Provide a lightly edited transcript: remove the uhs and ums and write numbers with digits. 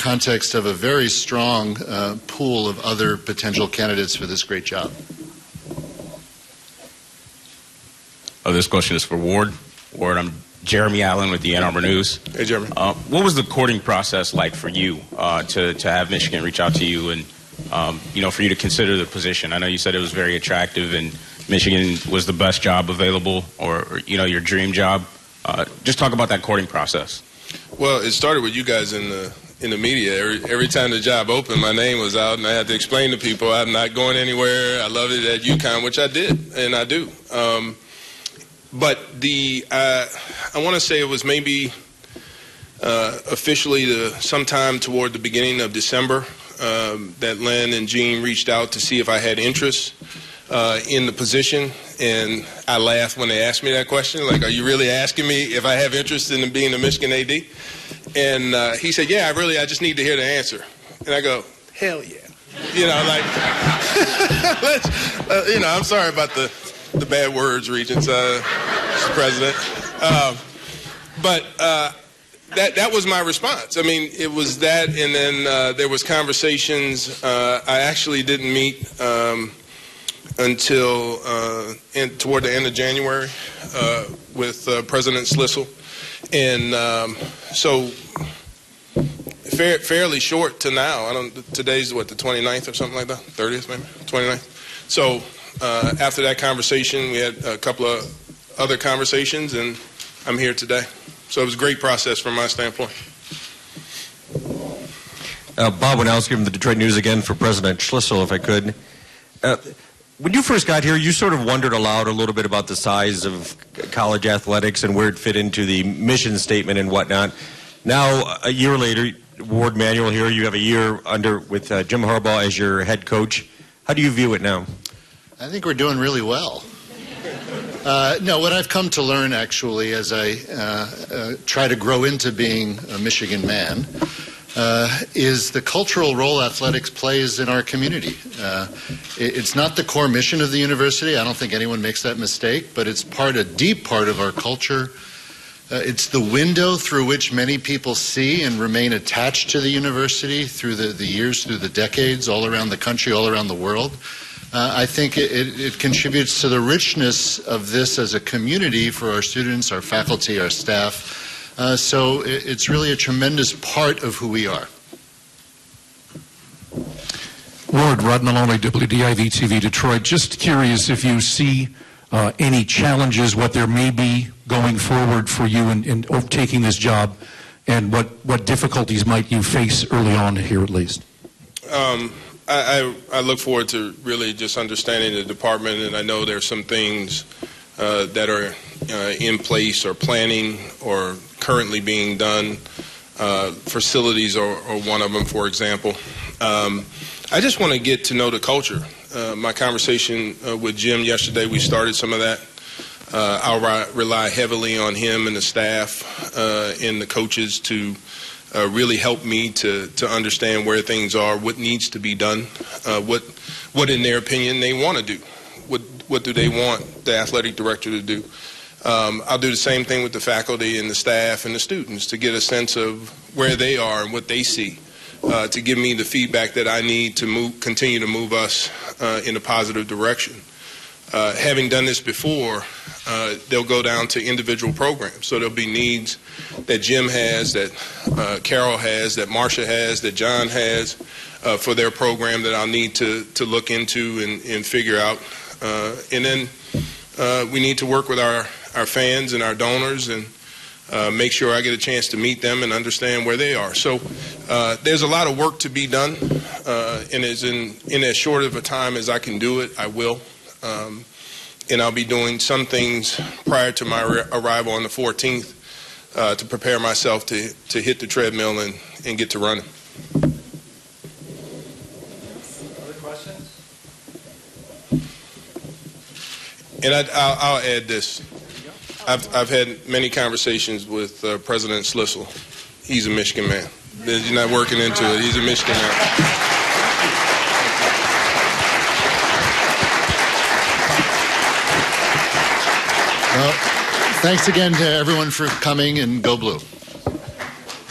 context of a very strong pool of other potential candidates for this great job. This question is for Ward. Ward, I'm Jeremy Allen with the Ann Arbor News. Hey, Jeremy. What was the courting process like for you to have Michigan reach out to you and, for you to consider the position? I know you said it was very attractive and Michigan was the best job available or your dream job. Just talk about that courting process. Well, it started with you guys in the media. Every time the job opened, my name was out, and I had to explain to people I'm not going anywhere. I love it at UConn, which I did, and I do. But I want to say it was maybe officially sometime toward the beginning of December that Len and Gene reached out to see if I had interest in the position, and I laughed when they asked me that question, like, are you really asking me if I have interest in being the Michigan AD? And he said, yeah, I just need to hear the answer. And I go, hell yeah. I'm sorry about the bad words, Regents, Mr. President. But that was my response. I mean, it was that, and then there was conversations. I actually didn't meet until toward the end of January with President Schlissel. And so fairly short to now. Today's what, the 29th or something like that? 30th maybe? 29th? So after that conversation, we had a couple of other conversations, and I'm here today. So it was a great process from my standpoint. Bob Winowski from the Detroit News again for President Schlissel, if I could. When you first got here, you sort of wondered aloud a little bit about the size of college athletics and where it fit into the mission statement and whatnot. Now, a year later, Warde Manuel here, you have a year under with Jim Harbaugh as your head coach. How do you view it now? I think we're doing really well. No, what I've come to learn, actually, as I try to grow into being a Michigan man, is the cultural role athletics plays in our community. It's not the core mission of the university. I don't think anyone makes that mistake, but it's a deep part of our culture. It's the window through which many people see and remain attached to the university through the years, through the decades, all around the country, all around the world. I think it contributes to the richness of this as a community for our students, our faculty, our staff. So it's really a tremendous part of who we are. Ward, Rod Maloney, WDIV-TV Detroit. Just curious if you see any challenges, what there may be going forward for you in taking this job, and what difficulties might you face early on here at least? I look forward to really just understanding the department, and I know there's some things that are in place or planning or currently being done. Facilities are one of them, for example. I just want to get to know the culture. My conversation with Jim yesterday, we started some of that. I'll rely heavily on him and the staff and the coaches to really help me to understand where things are, what needs to be done, what in their opinion they want to do. What do they want the athletic director to do? I'll do the same thing with the faculty and the staff and the students to get a sense of where they are and what they see, to give me the feedback that I need to continue to move us in a positive direction. Having done this before, they'll go down to individual programs. So there'll be needs that Jim has, that Carol has, that Marcia has, that John has for their program that I'll need to look into and figure out. And then we need to work with our fans and our donors and make sure I get a chance to meet them and understand where they are. So there's a lot of work to be done, and in as short of a time as I can do it, I will. And I'll be doing some things prior to my arrival on the 14th to prepare myself to hit the treadmill and get to running. Other questions? And I'll add this. I've had many conversations with President Schlissel. He's a Michigan man. You're not working into it. He's a Michigan man. Well, thanks again to everyone for coming, and go Blue.